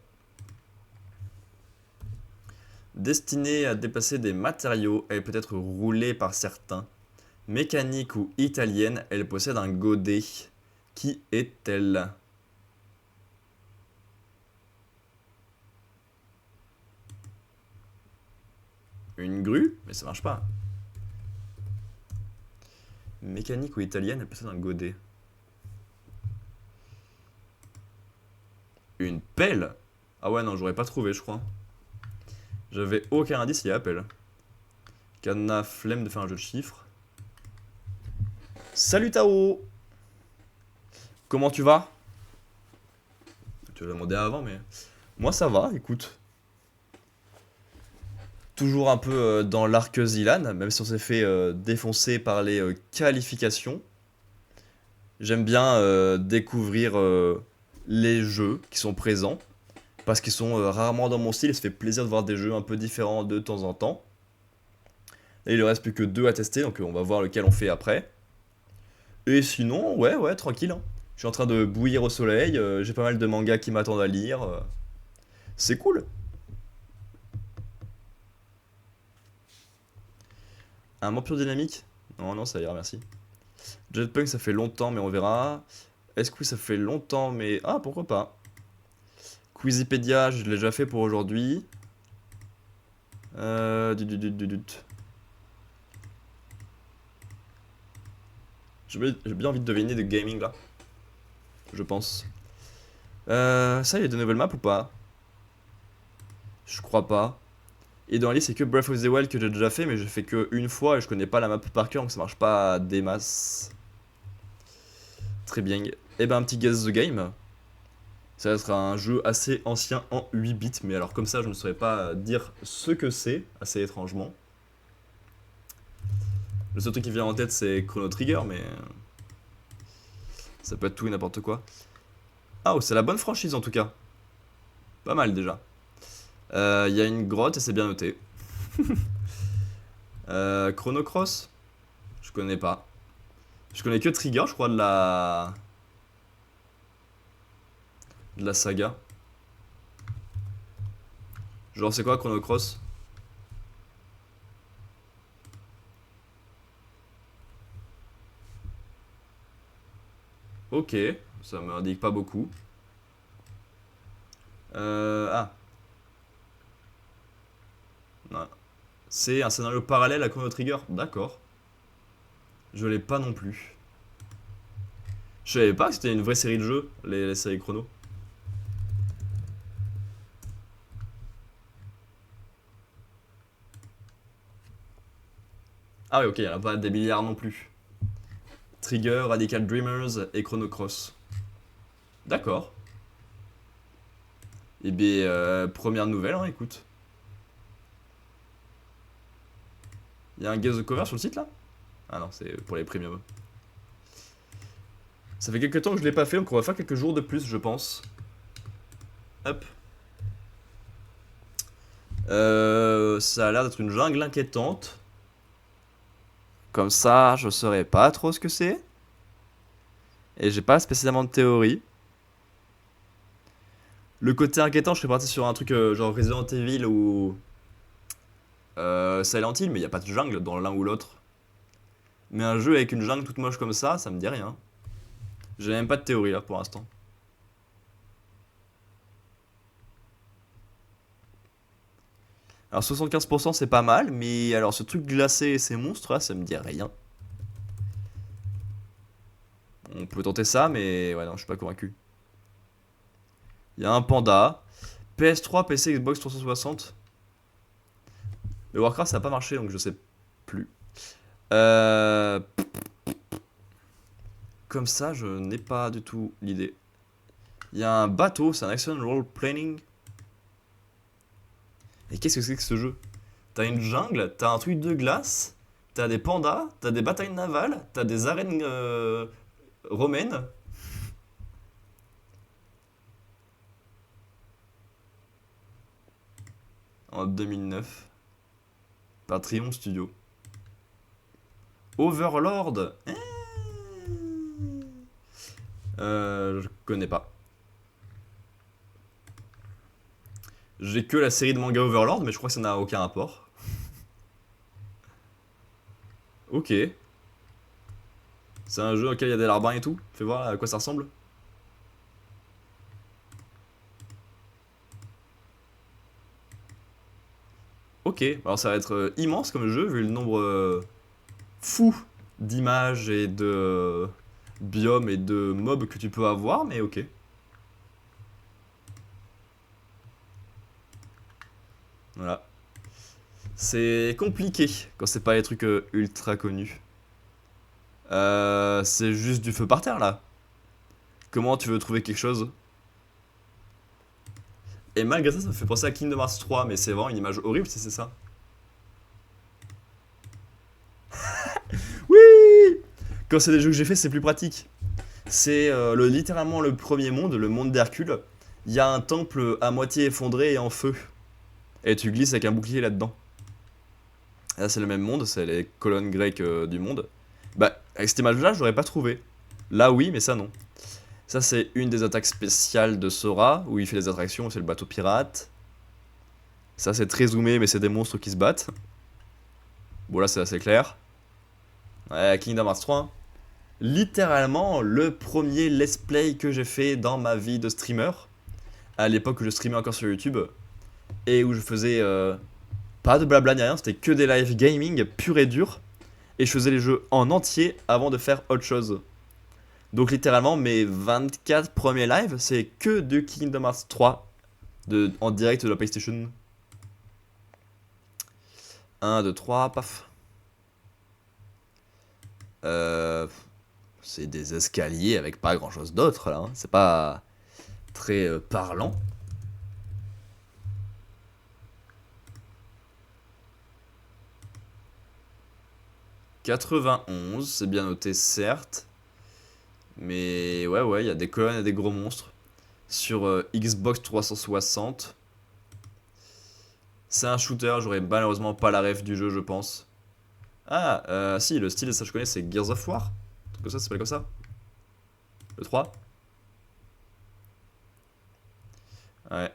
Destinée à déplacer des matériaux, elle peut être roulée par certains. Mécanique ou italienne, elle possède un godet. Qui est-elle? Une grue? Mais ça marche pas. Mécanique ou italienne, elle possède un godet. Une pelle? Ah ouais, non, j'aurais pas trouvé, je crois. J'avais aucun indice, il y a appel. Cadenas, flemme de faire un jeu de chiffres. Salut Tao! Comment tu vas? Tu l'as demandé avant, mais. Moi ça va, écoute. Toujours un peu dans l'arc Zilan, même si on s'est fait défoncer par les qualifications. J'aime bien découvrir les jeux qui sont présents, parce qu'ils sont rarement dans mon style, et ça fait plaisir de voir des jeux un peu différents de temps en temps. Et il ne reste plus que deux à tester, donc on va voir lequel on fait après. Et sinon, ouais, tranquille, hein. Je suis en train de bouillir au soleil, j'ai pas mal de mangas qui m'attendent à lire. C'est cool. Un Vampire dynamique? Non, non, ça ira, merci. Jetpunk, ça fait longtemps, mais on verra. Esquisse, ça fait longtemps, mais... Ah, pourquoi pas. Quizipédia, je l'ai déjà fait pour aujourd'hui. Euh... du- du- du- du- du- J'ai bien envie de deviner de gaming, là. Je pense. Ça, il y a de nouvelles maps ou pas? Je crois pas. Et dans la liste, c'est que Breath of the Wild que j'ai déjà fait, mais j'ai fait que une fois et je connais pas la map par cœur, donc ça marche pas des masses. Très bien. Et ben, un petit Guess the Game. Ça sera un jeu assez ancien en 8 bits, mais alors comme ça, je ne saurais pas dire ce que c'est, assez étrangement. Le seul truc qui vient en tête, c'est Chrono Trigger, mais ça peut être tout et n'importe quoi. Ah, oh, c'est la bonne franchise en tout cas. Pas mal déjà. Il y a une grotte et c'est bien noté. Chrono Cross? Je connais pas. Je connais que Trigger, je crois, de la saga. Genre, c'est quoi Chrono Cross? Ok, ça m'indique pas beaucoup. Ah, non. C'est un scénario parallèle à Chrono Trigger, d'accord. Je l'ai pas non plus. Je savais pas que c'était une vraie série de jeux, les séries Chrono. Ah oui, ok, il y en a pas des milliards non plus. Trigger, Radical Dreamers et Chrono Cross. D'accord. Et bien, première nouvelle, hein, écoute. Il y a un guest de cover sur le site là? Ah non, c'est pour les premiums. Ça fait quelques temps que je l'ai pas fait, donc on va faire quelques jours de plus, je pense. Hop. Ça a l'air d'être une jungle inquiétante. Comme ça, je saurais pas trop ce que c'est. Et j'ai pas spécialement de théorie. Le côté inquiétant, je serais parti sur un truc genre Resident Evil ou Silent Hill, mais il y a pas de jungle dans l'un ou l'autre. Mais un jeu avec une jungle toute moche comme ça me dit rien. J'ai même pas de théorie là pour l'instant. Alors 75% c'est pas mal, mais alors ce truc glacé et ces monstres là, ça me dit rien. On peut tenter ça, mais ouais, non, je suis pas convaincu. Il y a un panda. PS3, PC, Xbox 360. Le Warcraft, ça n'a pas marché, donc je sais plus. Euh... Comme ça, je n'ai pas du tout l'idée. Il y a un bateau, c'est un action role playing. Et qu'est-ce que c'est que ce jeu? T'as une jungle, t'as un truc de glace, t'as des pandas, t'as des batailles navales, t'as des arènes romaines. En 2009. Par Triumph Studio. Overlord. Je connais pas. J'ai que la série de manga Overlord, mais je crois que ça n'a aucun rapport. Ok. C'est un jeu auquel il y a des larbins et tout. Fais voir à quoi ça ressemble. Ok, alors ça va être immense comme jeu, vu le nombre fou d'images et de biomes et de mobs que tu peux avoir, mais ok. Voilà. C'est compliqué quand c'est pas les trucs ultra connus. C'est juste du feu par terre là. Comment tu veux trouver quelque chose? Et malgré ça, ça me fait penser à Kingdom Hearts 3, mais c'est vraiment une image horrible si c'est ça. Oui! Quand c'est des jeux que j'ai fait, c'est plus pratique. C'est littéralement le premier monde, le monde d'Hercule. Il y a un temple à moitié effondré et en feu. Et tu glisses avec un bouclier là-dedans. Là, c'est le même monde, c'est les colonnes grecques du monde. Bah, avec cette image-là, je l'aurais pas trouvé. Là, oui, mais ça, non. Ça, c'est une des attaques spéciales de Sora, où il fait des attractions, c'est le bateau pirate. Ça, c'est très zoomé, mais c'est des monstres qui se battent. Bon, là, c'est assez clair. Ouais, Kingdom Hearts 3. Littéralement, le premier let's play que j'ai fait dans ma vie de streamer. À l'époque où je streamais encore sur YouTube. Et où je faisais pas de blabla ni rien, c'était que des live gaming pur et dur. Et je faisais les jeux en entier avant de faire autre chose. Donc littéralement, mes 24 premiers lives, c'est que de Kingdom Hearts 3 en direct de la PlayStation. 1, 2, 3, paf. C'est des escaliers avec pas grand chose d'autre là. Hein. C'est pas très parlant. 91, c'est bien noté certes. Mais ouais, il y a des colonnes et des gros monstres. Sur Xbox 360. C'est un shooter, j'aurais malheureusement pas la ref du jeu, je pense. Ah, si, le style, ça je connais, c'est Gears of War. Un truc comme ça s'appelle comme ça. Le 3. Ouais.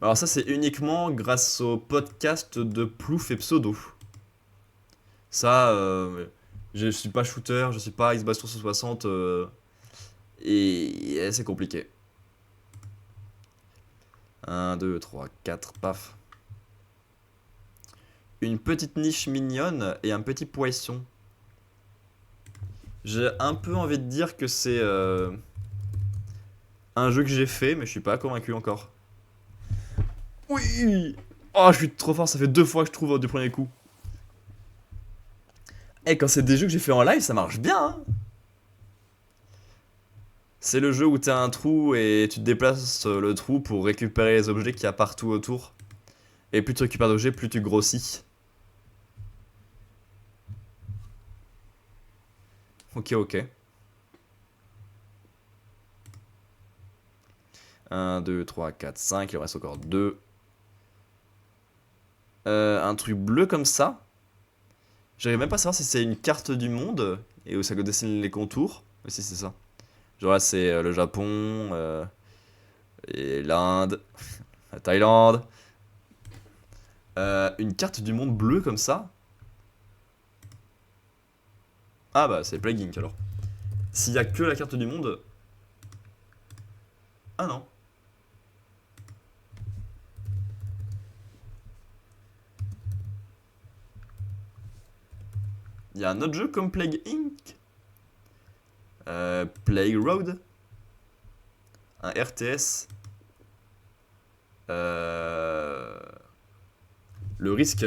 Alors ça, c'est uniquement grâce au podcast de Plouf et Pseudo. Ça, je suis pas shooter, je suis pas Xbox 360, et c'est compliqué. 1, 2, 3, 4, paf. Une petite niche mignonne et un petit poisson. J'ai un peu envie de dire que c'est un jeu que j'ai fait, mais je suis pas convaincu encore. Oui! Oh, je suis trop fort, ça fait 2 fois que je trouve du premier coup. Et quand c'est des jeux que j'ai fait en live, ça marche bien, hein. C'est le jeu où t'as un trou et tu te déplaces le trou pour récupérer les objets qu'il y a partout autour. Et plus tu récupères d'objets, plus tu grossis. Ok, ok. 1, 2, 3, 4, 5, il en reste encore 2. Un truc bleu comme ça. J'arrive même pas à savoir si c'est une carte du monde et où ça dessine les contours. Mais si, c'est ça. Genre là, c'est le Japon, et l'Inde, la Thaïlande. Une carte du monde bleue comme ça. Ah bah, c'est Plague Inc alors. S'il y a que la carte du monde. Ah non. Il y a un autre jeu comme Plague Inc. Plague Road. Un RTS. Le Risque.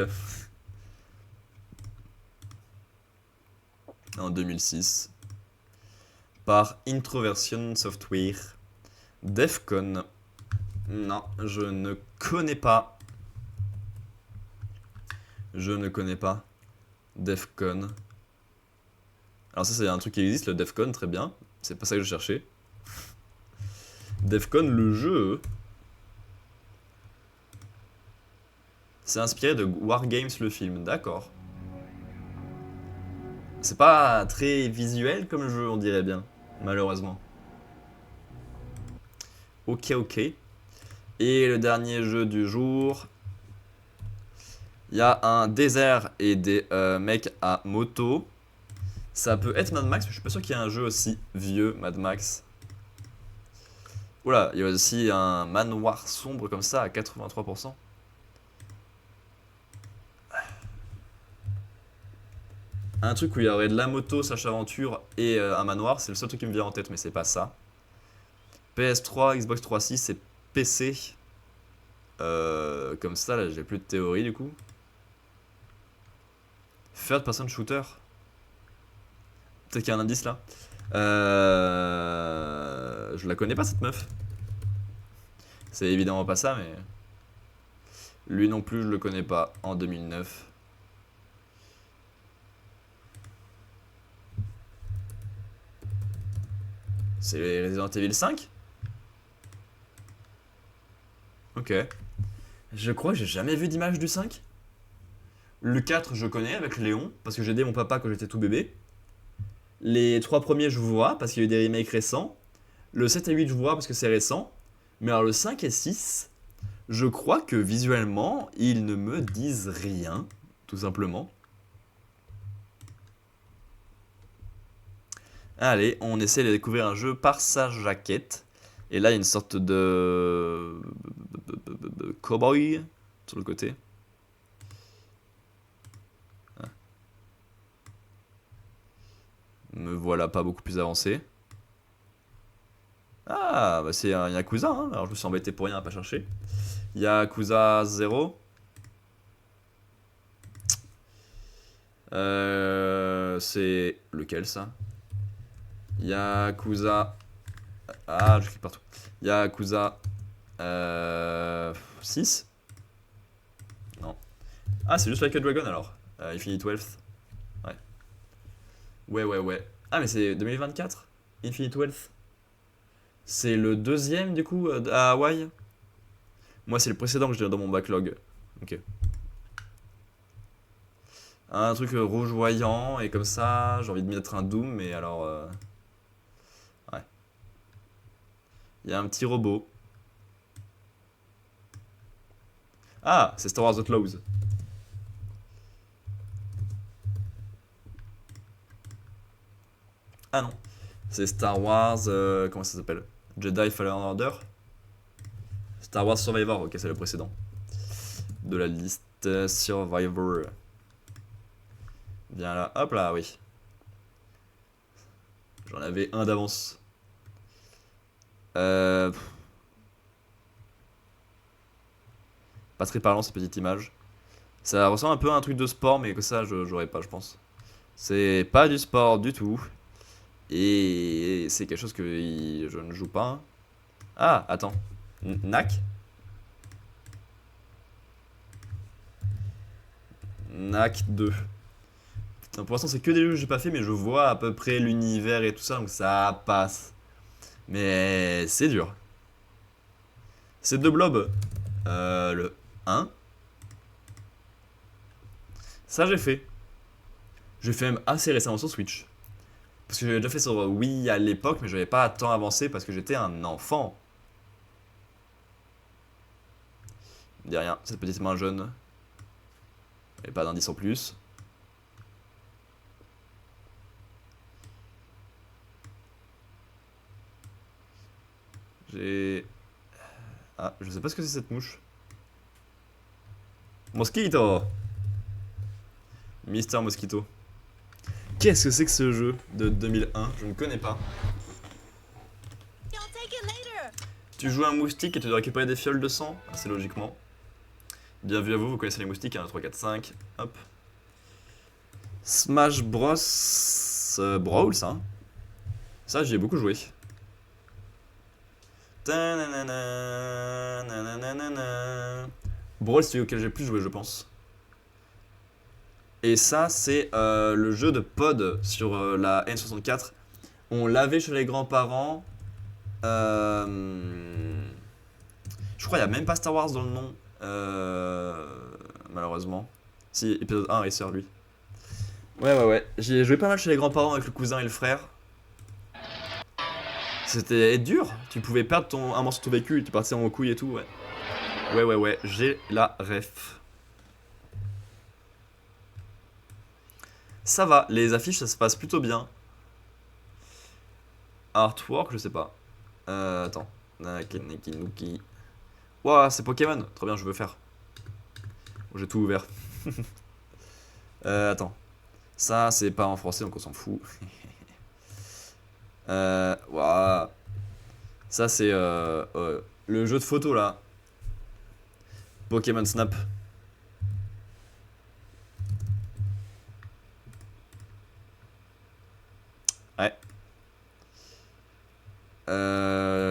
En 2006. Par Introversion Software. Defcon. Non, je ne connais pas. Je ne connais pas. Defcon. Alors ça c'est un truc qui existe, le Defcon, très bien. C'est pas ça que je cherchais. Defcon, le jeu. C'est inspiré de Wargames, le film, d'accord. C'est pas très visuel comme jeu, on dirait bien, malheureusement. Ok, ok. Et le dernier jeu du jour. Il y a un désert et des mecs à moto. Ça peut être Mad Max, mais je suis pas sûr qu'il y ait un jeu aussi vieux, Mad Max. Oula, il y a aussi un manoir sombre comme ça à 83%. Un truc où il y aurait de la moto, slash aventure et un manoir, c'est le seul truc qui me vient en tête, mais c'est pas ça. PS3, Xbox 360 et PC. Comme ça, là, j'ai plus de théorie du coup. Third person shooter. Peut-être qu'il y a un indice là. Je la connais pas cette meuf. C'est évidemment pas ça, mais. Lui non plus, je le connais pas. En 2009. C'est Resident Evil 5? Ok. Je crois que j'ai jamais vu d'image du 5. Le 4, je connais avec Léon, parce que j'ai aidé mon papa quand j'étais tout bébé. Les 3 premiers, je vois, parce qu'il y a eu des remakes récents. Le 7 et 8, je vois, parce que c'est récent. Mais alors le 5 et 6, je crois que visuellement, ils ne me disent rien, tout simplement. Allez, on essaie de découvrir un jeu par sa jaquette. Et là, il y a une sorte de cowboy sur le côté. Me voilà pas beaucoup plus avancé. Ah, bah c'est un Yakuza, hein. Alors je me suis embêté pour rien à pas chercher. Yakuza 0. C'est lequel ça? Yakuza. Ah, je clique partout. Yakuza 6. Non. Ah, c'est juste Like a Dragon alors. Infinite Wealth. Ouais. Ouais. Ah, mais c'est 2024 Infinite Wealth. C'est le deuxième du coup à Hawaï. Moi, c'est le précédent que j'ai dans mon backlog. Ok. Un truc rougeoyant et comme ça, j'ai envie de mettre un Doom, mais alors. Ouais. Il y a un petit robot. Ah, c'est Star Wars Outlaws. Ah non. C'est Star Wars. Comment ça s'appelle? Jedi Fallen Order. Star Wars Survivor, ok, c'est le précédent. De la liste Survivor. Viens là, hop là, oui. J'en avais un d'avance. Pas très parlant cette petite image. Ça ressemble un peu à un truc de sport, mais que ça, j'aurais pas, je pense. C'est pas du sport du tout. Et c'est quelque chose que je ne joue pas, hein. Ah, attends. Knack. Knack 2. Putain, pour l'instant, c'est que des jeux que j'ai pas fait, mais je vois à peu près l'univers et tout ça, donc ça passe. Mais c'est dur. C'est deux blobs. Le 1. Ça, j'ai fait. J'ai fait même assez récemment sur Switch. Parce que j'avais déjà fait sur Wii à l'époque, mais j'avais pas tant avancé parce que j'étais un enfant. Dis rien, cette petite main jaune. Et pas d'indice en plus. J'ai. Ah, je sais pas ce que c'est cette mouche. Mosquito. Mister Mosquito. Qu'est-ce que c'est que ce jeu de 2001? Je ne connais pas. Tu joues un moustique et tu dois récupérer des fioles de sang? Assez logiquement. Bien vu à vous, vous connaissez les moustiques, 1, 3, 4, 5. Hop. Smash Bros. Brawl, ça. Ça, j'y ai beaucoup joué. Brawl, c'est celui auquel j'ai le plus joué, je pense. Et ça, c'est le jeu de pod sur la N64. On l'avait chez les grands-parents. Je crois qu'il n'y a même pas Star Wars dans le nom. Malheureusement. Si, épisode 1, Racer, lui. Ouais. J'y ai joué pas mal chez les grands-parents avec le cousin et le frère. C'était dur. Tu pouvais perdre un morceau de ton véhicule, tu partais en couille et tout, ouais. Ouais. J'ai la ref. Ça va, les affiches, ça se passe plutôt bien. Artwork, je sais pas. Attends. Nakinuki. Ouah, c'est Pokémon. Trop bien, je veux faire. J'ai tout ouvert. Attends. Ça, c'est pas en français, donc on s'en fout. Ouah. Ça, c'est le jeu de photo là. Pokémon Snap. Ouais.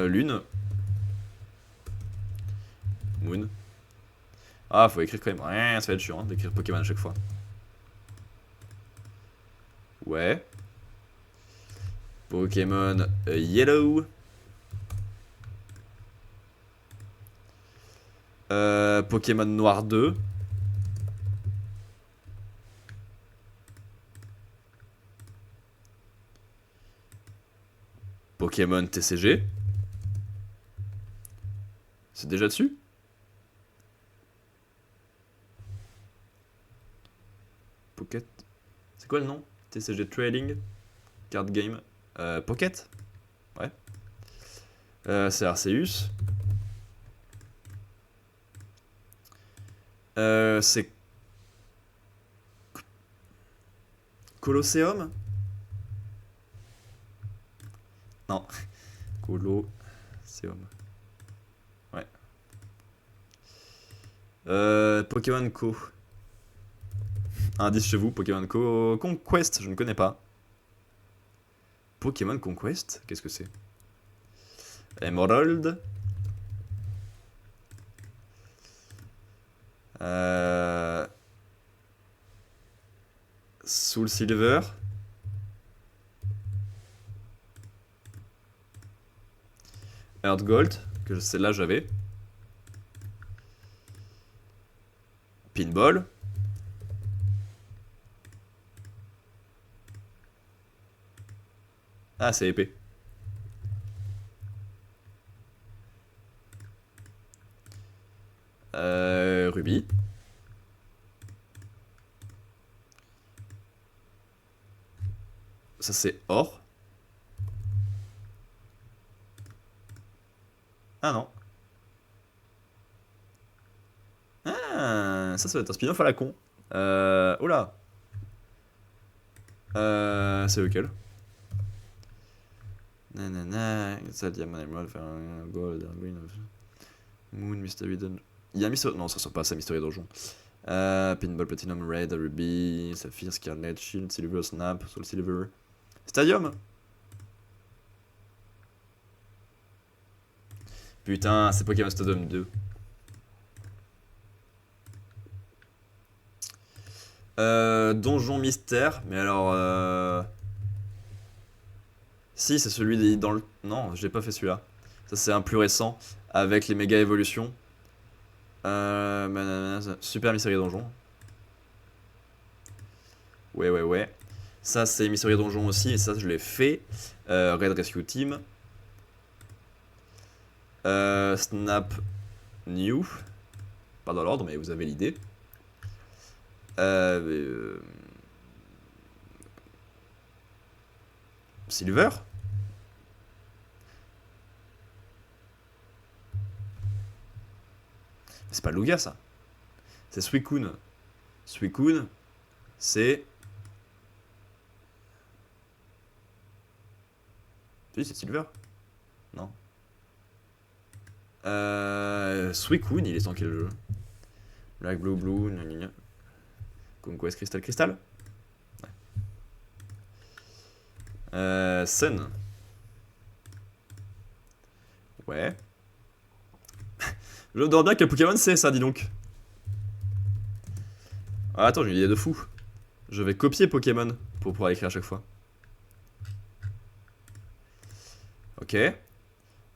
Lune. Moon. Ah, faut écrire quand même. Ouais, ça va être chiant d'écrire Pokémon à chaque fois. Ouais. Pokémon Yellow. Pokémon Noir 2. Pokémon TCG. C'est déjà dessus? Pocket. C'est quoi le nom? TCG Trading. Card Game. Pocket. Ouais. C'est Arceus. C'est Colosseum? Non. Colosseum. Ouais. Pokémon Co. Indice chez vous, Pokémon Co. Conquest, je ne connais pas. Pokémon Conquest? Qu'est-ce que c'est? Emerald. Soul Silver. Earth Gold, que celle-là j'avais. Pinball. Ah, c'est épais. Ruby. Ça c'est or. Ah non. Ah, ça va être un spin-off à la con. Oula. C'est lequel? Nanana, ça Diamond Emerald, Gold, Green, Moon, Mystery Dungeon. Il y a Mystery. Non, ça sort pas ça, Mystery Donjon. Pinball Platinum, Red, Ruby, Saphir, Scarlet, Shield, Silver, Snap, Soul Silver. Stadium. Putain, c'est Pokémon Stadium 2. Donjon Mystère, mais alors. Si, c'est celui dans le. Non, j'ai pas fait celui-là. Ça, c'est un plus récent, avec les méga évolutions. Super Mystery Donjon. Ouais. Ça, c'est Mystery Donjon aussi, et ça, je l'ai fait. Red Rescue Team. Snap New. Pas dans l'ordre, mais vous avez l'idée. Silver. C'est pas Lugia, ça. C'est Suicune. Suicune, c'est Si, c'est Silver. Non. Suicune, il est sans quel jeu? Black, Blue, Blue, gna gna gna. Conquest, Crystal, Crystal. Ouais. Sun. Ouais. Je dors bien que Pokémon c'est ça, dis donc. Ah, attends, j'ai une idée de fou. Je vais copier Pokémon pour pouvoir écrire à chaque fois. Ok.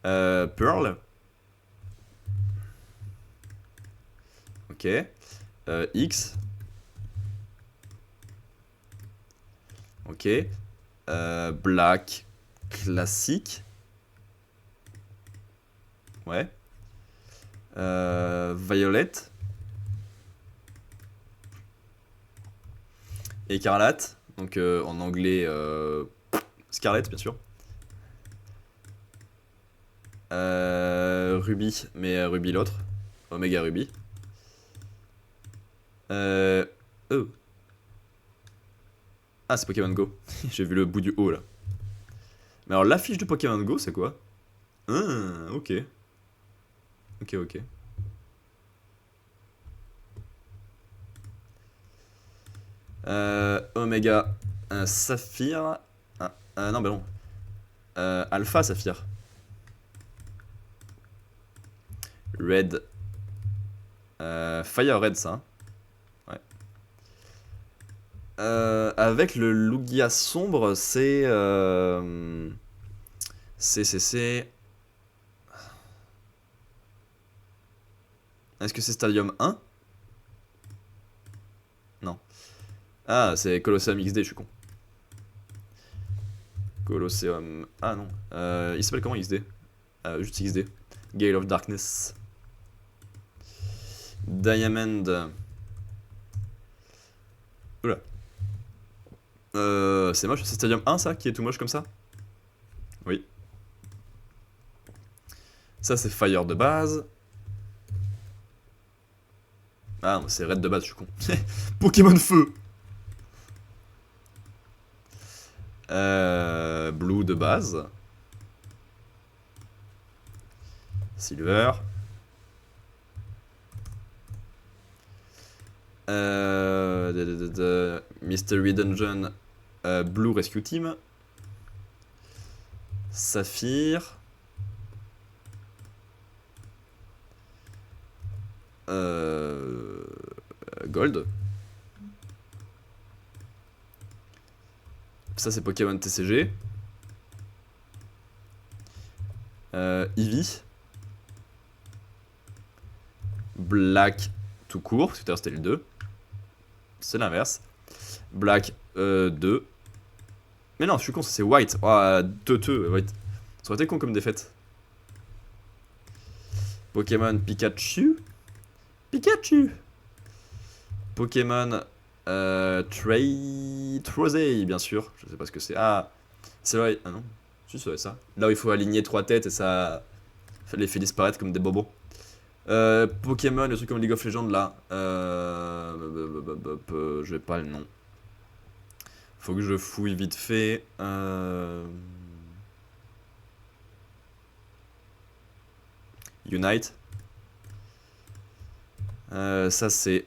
Pearl. Ok. X. Ok. Black. Classique. Ouais. Violet. Écarlate. Donc en anglais, Scarlet, bien sûr. Ruby, mais Ruby l'autre. Omega Ruby. Oh. Ah, c'est Pokémon Go. J'ai vu le bout du haut là. Mais alors, l'affiche de Pokémon Go, c'est quoi? Ah, ok. Ok, ok. Omega Saphir. Non, bah non. Alpha Saphir. Red. Fire Red, ça. Hein. Ouais. Avec le Lugia sombre, c'est. C'est. Est-ce que c'est Stadium 1? Non. Ah, c'est Colosseum XD, je suis con. Colosseum. Ah non. Il s'appelle comment XD? Juste XD. Gale of Darkness. Diamond. Oula. C'est moche, c'est Stadium 1 ça qui est tout moche comme ça? Oui. Ça c'est Fire de base. Ah non, c'est Red de base, je suis con. Pokémon Feu. Blue de base. Silver. Mystery Dungeon. Blue Rescue Team. Saphir. Gold. Ça c'est Pokémon TCG. Eevee. Black tout court, parce que c'était le 2. C'est l'inverse. Black 2. Mais non, je suis con, c'est White. Oh, teuteux, White. Ça aurait été con comme défaite. Pokémon Pikachu. Pikachu. Pokémon Trozei, bien sûr. Je sais pas ce que c'est. Ah, c'est vrai. Ah non, si, ça doit être ça. Là où il faut aligner 3 têtes et ça les fait disparaître comme des bobos. Pokémon, le truc comme League of Legends là. Je vais pas le nom. Faut que je fouille vite fait. Unite. Ça c'est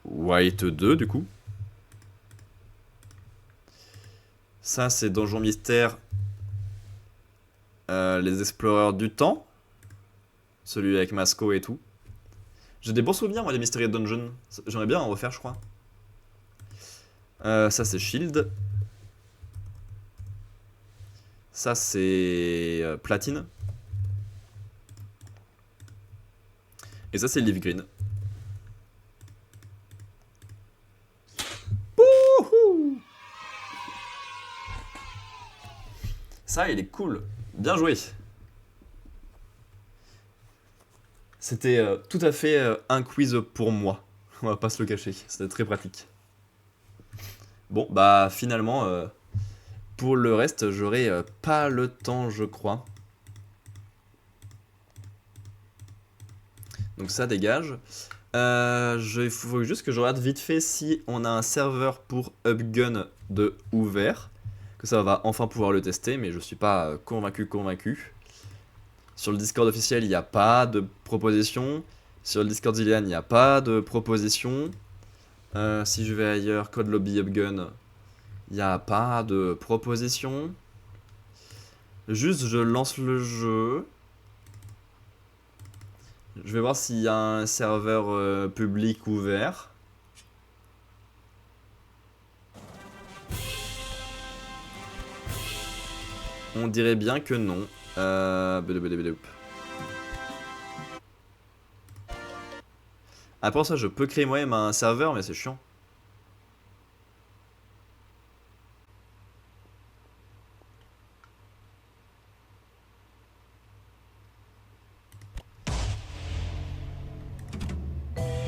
White 2 du coup. Ça c'est Donjon Mystère. Les Exploreurs du Temps. Celui avec Masco et tout. J'ai des bons souvenirs moi des Mystery Dungeon. J'aimerais bien en refaire je crois. Ça c'est Shield. Ça c'est Platine. Et ça c'est Leaf Green. Wouhou! Ça il est cool. Bien joué. C'était tout à fait un quiz pour moi. On va pas se le cacher. C'était très pratique. Bon, bah finalement, pour le reste, j'aurai pas le temps, je crois. Donc ça dégage. Il faut juste que je regarde vite fait si on a un serveur pour Upgun de ouvert. que ça va enfin pouvoir le tester, mais je suis pas convaincu. Sur le Discord officiel, il n'y a pas de proposition. Sur le Discord d'Ilian, il n'y a pas de proposition. Si je vais ailleurs, Code Lobby Upgun, il n'y a pas de proposition. Juste, je lance le jeu. Je vais voir s'il y a un serveur public ouvert. On dirait bien que non. Bédoup. Après ça, je peux créer moi-même un serveur, mais c'est chiant.